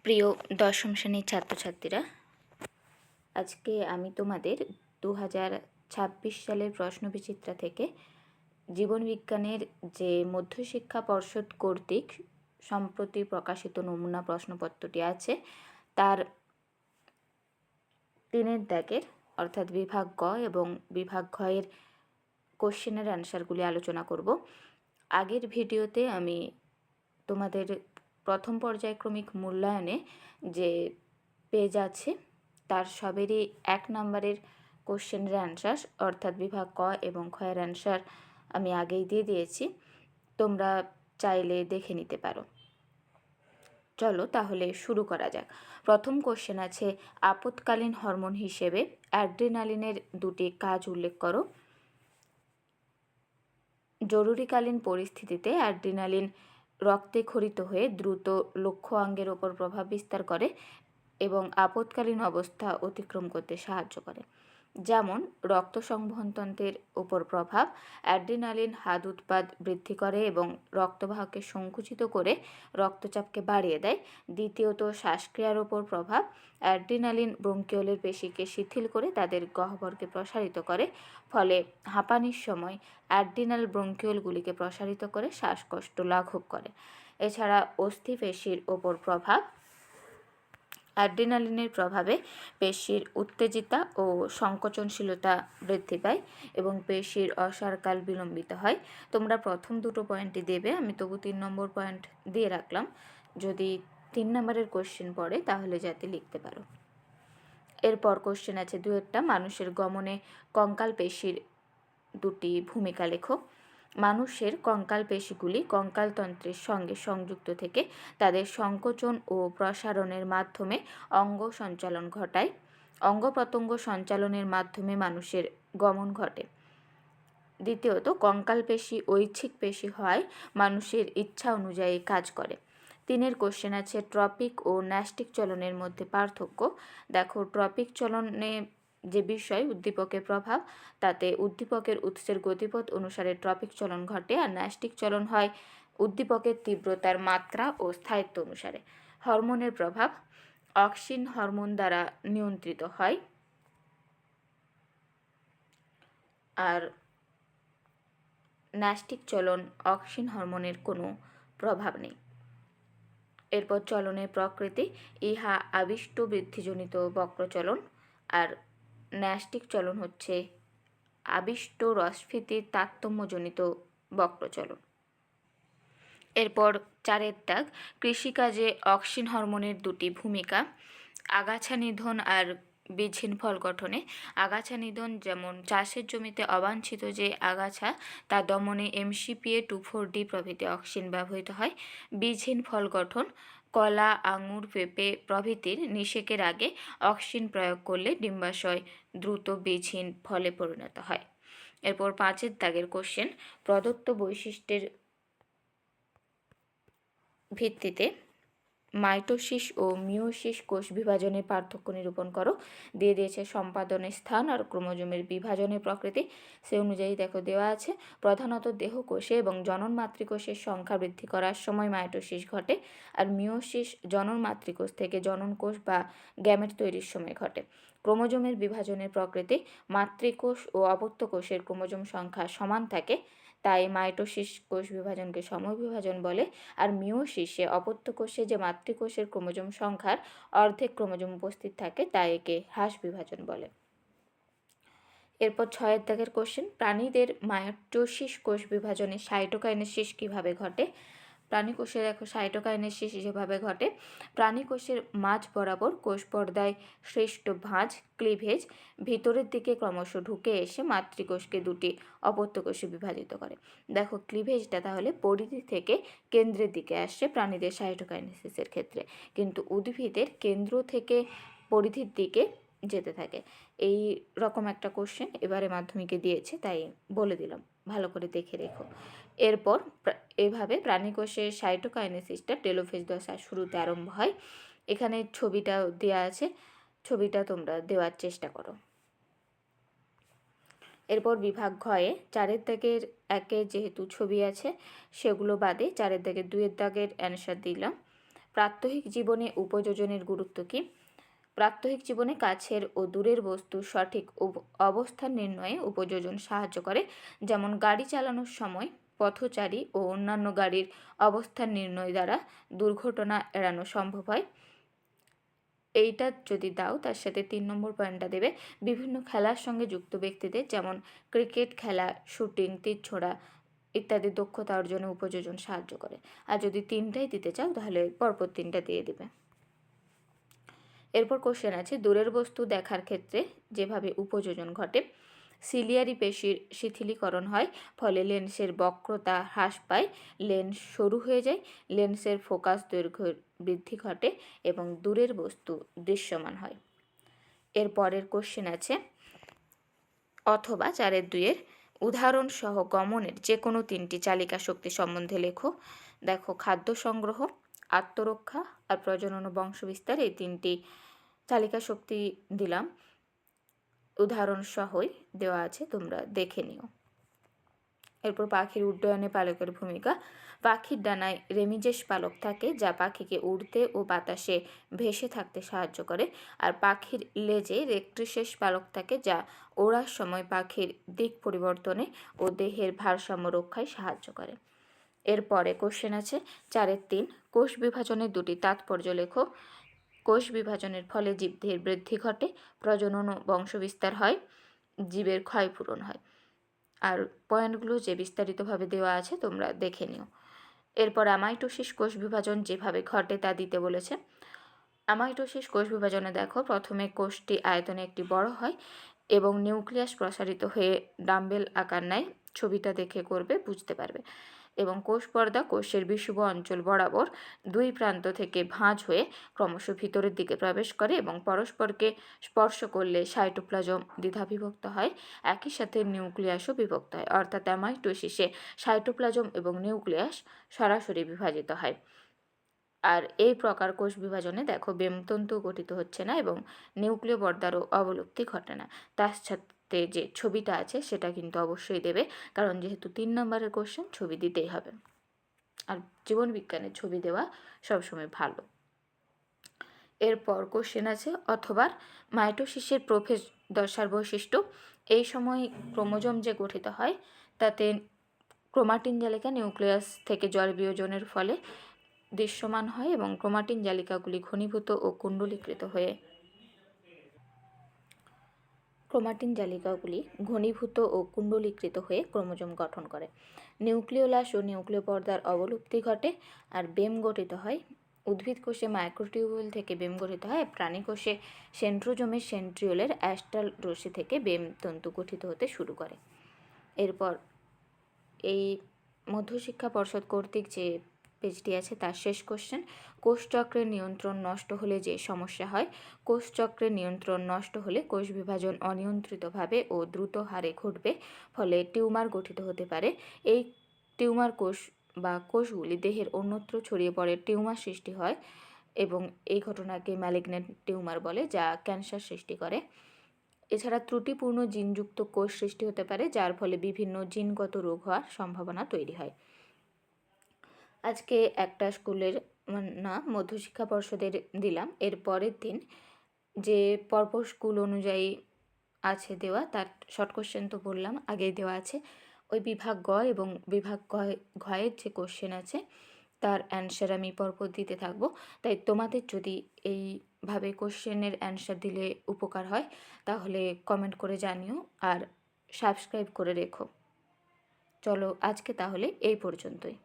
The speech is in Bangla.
প্রিয় দশম শ্রেণীর ছাত্রছাত্রীরা, আজকে আমি তোমাদের 2026 সালের প্রশ্নবিচিত্রা থেকে জীবনবিজ্ঞানের যে মধ্যশিক্ষা পর্ষদ কর্তৃক সম্প্রতি প্রকাশিত নমুনা প্রশ্নপত্রটি আছে তার 3 দাগের অর্থাৎ বিভাগ গ এবং বিভাগ ঘ এর কোশ্চেনের অ্যান্সারগুলি আলোচনা করব। আগের ভিডিওতে আমি তোমাদের প্রথম পর্যায়ক্রমিক মূল্যায়নে যে পেজ আছে তার সবেরই 1 নম্বরের কোশ্চেনের অ্যান্সার অর্থাৎ বিভাগ ক এবং খ এর অ্যান্সার আমি আগেই দিয়ে দিয়েছি, তোমরা চাইলে দেখে নিতে পারো। চলো তাহলে শুরু করা যাক। প্রথম কোশ্চেন আছে, আপৎকালীন হরমোন হিসেবে অ্যাড্রিনালিনের দুটি কাজ উল্লেখ করো। জরুরিকালীন পরিস্থিতিতে অ্যাড্রিনালিন রক্তে ক্ষরিত হয়ে দ্রুত লক্ষ্য অঙ্গের ওপর প্রভাব বিস্তার করে এবং আপৎকালীন অবস্থা অতিক্রম করতে সাহায্য করে। যেমন রক্ত সংবহনতন্ত্রের উপর প্রভাব, অ্যাড্রিনালিন হাদ উৎপাদ বৃদ্ধি করে এবং রক্তবাহকে সংকুচিত করে রক্তচাপকে বাড়িয়ে দেয়। দ্বিতীয়ত, শ্বাসক্রিয়ার ওপর প্রভাব, অ্যাড্রিনালিন ব্রঙ্কিওলের পেশিকে শিথিল করে তাদের গহ্বরকে প্রসারিত করে, ফলে হাঁপানির সময় অ্যাড্রিনাল ব্রঙ্কিওলগুলিকে প্রসারিত করে শ্বাসকষ্ট লাঘব করে। এছাড়া অস্থিপেশির ওপর প্রভাব, অ্যাড্রিনালিনের প্রভাবে পেশির উত্তেজিতা ও সংকোচনশীলতা বৃদ্ধি পায় এবং পেশির অসারকাল বিলম্বিত হয়। তোমরা প্রথম দুটো পয়েন্টই দেবে, আমি তবু 3 নম্বর পয়েন্ট দিয়ে রাখলাম, যদি 3 নম্বরের কোশ্চেন পড়ে তাহলে যাতে লিখতে পারো। এরপর কোশ্চেন আছে 2টা, মানুষের গমনে কঙ্কাল পেশির দুটি ভূমিকা লেখো। মানুষের কঙ্কাল পেশিগুলি কঙ্কালতন্ত্রের সঙ্গে সংযুক্ত থেকে তাদের সংকোচন ও প্রসারণের মাধ্যমে অঙ্গ সঞ্চালন ঘটায়। অঙ্গ প্রত্যঙ্গ সঞ্চালনের মাধ্যমে মানুষের গমন ঘটে। দ্বিতীয়ত, কঙ্কাল পেশি ঐচ্ছিক পেশি হওয়ায় মানুষের ইচ্ছা অনুযায়ী কাজ করে। 3 কোশ্চেন আছে, ট্রপিক ও ন্যাস্টিক চলনের মধ্যে পার্থক্য। দেখো, ট্রপিক চলনে যে বিষয় উদ্দীপকের প্রভাব, তাতে উদ্দীপকের উৎসের গতিপথ অনুসারে ট্রপিক চলন ঘটে, আর ন্যাস্টিক চলন হয় উদ্দীপকের তীব্রতার মাত্রা ও স্থায়িত্ব অনুসারে। হরমোনের প্রভাব, অক্সিন হরমোন দ্বারা নিয়ন্ত্রিত হয়, আর ন্যাস্টিক চলন অক্সিন হরমোনের কোনো প্রভাব নেই। এরপর চলনের প্রকৃতি, ইহা আবিষ্ট বৃদ্ধিজনিত বক্রচলন, আর ন্যাস্টিক চলন হচ্ছে আবিষ্ট রসফীতির তারতম্যজনিত বক্রচলন। এরপর 4 দাগ, কৃষিকাজে অক্সিন হরমোনের দুটি ভূমিকা। আগাছা নিধন আর বীজহীন ফল গঠনে। আগাছা নিধন, যেমন চাষের জমিতে অবাঞ্ছিত যে আগাছা তা দমনে MCPA 2,4-D প্রভৃতি অক্সিন ব্যবহৃত হয়। বীজহীন ফল গঠন, কলা, আঙুর, পেঁপে প্রভৃতির নিষেকের আগে অক্সিন প্রয়োগ করলে ডিম্বাশয় দ্রুত বীজহীন ফলে পরিণত হয়। এরপর 5 দাগের কোশ্চেন, প্রদত্ত বৈশিষ্ট্যের ভিত্তিতে মাইটোসিস ও মিওসিস কোষ বিভাজনের পার্থক্য নিরূপণ করো। দিয়ে দিয়েছে সম্পাদনের স্থান আর ক্রোমোজোমের বিভাজনের প্রকৃতি, সে অনুযায়ী দেখো দেওয়া আছে। প্রধানত দেহকোষে এবং জনন মাতৃকোষের সংখ্যা বৃদ্ধি করার সময় মাইটোসিস ঘটে, আর মিওসিস জনন মাতৃকোষ থেকে জনন কোষ বা গ্যামেট তৈরির সময় ঘটে। ক্রোমোজোমের বিভাজনের প্রকৃতি, মাতৃকোষ ও অপত্য কোষের ক্রোমোজোম সংখ্যা সমান থাকে, তাই মাইটোসিস কোষ বিভাজনকে সমবিভাজন বলে, আর মিওসিসে অপত্য কোষে যে মাতৃকোষের ক্রোমোজোম সংখ্যার অর্ধেক ক্রোমোজোম উপস্থিত থাকে তাই একে হ্রাস বিভাজন বলে। এরপর 6 দাগের কোশ্চেন, প্রাণীদের মাইটোসিস কোষ বিভাজনে সাইটোকাইনেসিস কিভাবে ঘটে। প্রাণীকোষে দেখো সাইটোকাইনেসিস যেভাবে ঘটে, প্রাণীকোষের মাঝ বরাবর কোষ পর্দায় সৃষ্ট ভাঁজ ক্লিভেজ ভিতরের দিকে ক্রমশ ঢুকে এসে মাতৃকোষকে দুটি অপত্য কোষে বিভাজিত করে। দেখো ক্লিভেজটা তাহলে পরিধি থেকে কেন্দ্রের দিকে আসছে প্রাণীদের সাইটোকাইনেসিসের ক্ষেত্রে, কিন্তু উদ্ভিদের কেন্দ্র থেকে পরিধির দিকে যেতে থাকে। এই রকম একটা কোশ্চেন এবারে মাধ্যমিকে দিয়েছে, তাই বলে দিলাম, ভালো করে দেখে রেখো। এরপর এভাবে প্রাণীকোষের সাইটোকাইনেসিসটা টেলোফেজ দশার শুরুতে আরম্ভ হয়। এখানে ছবিটা দেওয়া আছে, ছবিটা তোমরা দেওয়ার চেষ্টা করো। এরপর বিভাগ ঘয়ে 4 দাগের 1 যেহেতু ছবি আছে সেগুলো বাদে 4 দাগের 2 দাগের অ্যান্সার দিলাম। প্রাত্যহিক জীবনে উপযোজনের গুরুত্ব কী? প্রাত্যহিক জীবনে কাছের ও দূরের বস্তুর সঠিক অবস্থান নির্ণয়ে উপযোজন সাহায্য করে। যেমন গাড়ি চালানোর সময় পথচারী ও অন্যান্য গাড়ির অবস্থান নির্ণয় দ্বারা দুর্ঘটনা এড়ানো সম্ভব হয়। এইটা যদি দাও তার সাথে 3 নম্বর পয়েন্টটা দেবে বিভিন্ন খেলার সঙ্গে যুক্ত ব্যক্তিদের, যেমন ক্রিকেট খেলা, শুটিং, তীর ছোড়া ইত্যাদি দক্ষতা অর্জনে উপযোজন সাহায্য করে। আর যদি 3টাই দিতে চাও তাহলে পরপর 3টা দিয়ে দিবে। এরপর কোশ্চেন আছে, দূরের বস্তু দেখার ক্ষেত্রে যেভাবে উপযোজন ঘটে, সিলিয়ারি পেশির শিথিলীকরণ হয়, ফলে লেন্সের বক্রতা হ্রাস পায়, লেন্স সরু হয়ে যায়, লেন্সের ফোকাস দৈর্ঘ্য বৃদ্ধি ঘটে এবং দূরের বস্তু দৃশ্যমান হয়। এর পরের কোশ্চেন আছে, অথবা 4-2 উদাহরণ সহ গমনের যে কোনো 3টি চালিকা শক্তি সম্বন্ধে লেখো। দেখো, খাদ্য সংগ্রহ, আত্মরক্ষা আর প্রজনন ও বংশবিস্তার, এই 3টি চালিকা শক্তি দিলাম, উদাহরণ সহই দেওয়া আছে, তোমরা দেখে নিও। এরপর পাখির উড্ডয়নে পালকের ভূমিকা। পাখির ডানায় রেমিজেস পালক থাকে যা পাখিকে উড়তে ও বাতাসে ভেসে থাকতে সাহায্য করে, আর পাখির লেজে রেক্ট্রিসেস পালক থাকে যা ওড়ার সময় পাখির দিক পরিবর্তনে ও দেহের ভারসাম্য রক্ষায় সাহায্য করে। এরপরে কোশ্চেন আছে 4-3 কোষ বিভাজনের 2টি তাৎপর্য লেখো। কোষ বিভাজনের ফলে জীবদেহের বৃদ্ধি ঘটে, প্রজনন ও বংশবিস্তার হয়, জীবের ক্ষয়পূরণ হয়। আর পয়েন্টগুলো যে বিস্তারিতভাবে দেওয়া আছে তোমরা দেখে নিও। এরপর অ্যামাইটোসিস কোষ বিভাজন যেভাবে ঘটে তা দিতে বলেছে। অ্যামাইটোসিস কোষ বিভাজনে দেখো, প্রথমে কোষটি আয়তনে একটি বড় হয় এবং নিউক্লিয়াস প্রসারিত হয়ে ডাম্বেল আকার নেয়। ছবিটা দেখে করবে, বুঝতে পারবে। এবং কোষ পর্দা কোষের বিষুব অঞ্চল বরাবর 2 প্রান্ত থেকে ভাঁজ হয়ে ক্রমশ ভিতরের দিকে প্রবেশ করে এবং পরস্পরকে স্পর্শ করলে সাইটোপ্লাজম দ্বিধাবিভক্ত হয়, একই সাথে নিউক্লিয়াসও বিভক্ত হয়। অর্থাৎ অ্যামাইটোসিসে সাইটোপ্লাজম এবং নিউক্লিয়াস সরাসরি বিভাজিত হয়। আর এই প্রকার কোষ বিভাজনে দেখো বেমতন্তু গঠিত হচ্ছে না এবং নিউক্লিয় পর্দারও অবলুপ্তি ঘটে না। তার সাথে যে ছবিটা আছে সেটা কিন্তু অবশ্যই দেবে, কারণ যেহেতু 3 নম্বরের কোশ্চেন, ছবি দিতেই হবে। আর জীবন বিজ্ঞানের ছবি দেওয়া সবসময় ভালো। এরপর কোশ্চেন আছে, অথবা মাইটোসিসের প্রোফেজ দশার বৈশিষ্ট্য। এই সময় ক্রোমোজোম যে গঠিত হয় তাতে ক্রোমাটিন জালিকা নিউক্লিয়াস থেকে জল বিয়োজনের ফলে দৃশ্যমান হয় এবং ক্রোমাটিন জালিকাগুলি ঘনীভূত ও কুণ্ডলীকৃত হয়ে ক্রোমোজোম গঠন করে। নিউক্লিওলাস ও নিউক্লিয় পর্দার অবলুপ্তি ঘটে আর বেম গঠিত হয়। উদ্ভিদ কোষে মাইক্রোটিউবুল থেকে বেম গঠিত হয়, প্রাণী কোষে সেন্ট্রোজোমের সেন্ট্রিওলের অ্যাস্টাল রশ্মি থেকে বেম তন্তু গঠিত হতে শুরু করে। এরপর এই মধ্যশিক্ষা পর্ষদ কর্তৃক যে পেজটি আছে তার শেষ কোশ্চেন, কোষচক্রের নিয়ন্ত্রণ নষ্ট হলে যে সমস্যা হয়। কোষচক্রের নিয়ন্ত্রণ নষ্ট হলে কোষ বিভাজন অনিয়ন্ত্রিতভাবে ও দ্রুত হারে ঘটবে, ফলে টিউমার গঠিত হতে পারে। এই টিউমার কোষ বা কোষগুলি দেহের অন্যত্র ছড়িয়ে পড়ে টিউমার সৃষ্টি হয় এবং এই ঘটনাকে ম্যালিগন্যান্ট টিউমার বলে, যা ক্যান্সার সৃষ্টি করে। এছাড়া ত্রুটিপূর্ণ জিনযুক্ত কোষ সৃষ্টি হতে পারে, যার ফলে বিভিন্ন জিনগত রোগ হওয়ার সম্ভাবনা তৈরি হয়। আজকে একটা স্কুলের না মধ্যশিক্ষা পর্ষদের দিলাম। এর পরের দিন যে পরপর স্কুল অনুযায়ী আছে দেওয়া, তার শর্ট কোশ্চেন তো বললাম আগেই দেওয়া আছে। ওই বিভাগ গ এবং বিভাগ ঘয়ের যে কোশ্চেন আছে তার অ্যান্সার আমি পরপর দিতে থাকবো। তাই তোমাদের যদি এইভাবে কোশ্চেনের অ্যান্সার দিলে উপকার হয় তাহলে কমেন্ট করে জানিও আর সাবস্ক্রাইব করে রেখো। চলো আজকে তাহলে এই পর্যন্তই।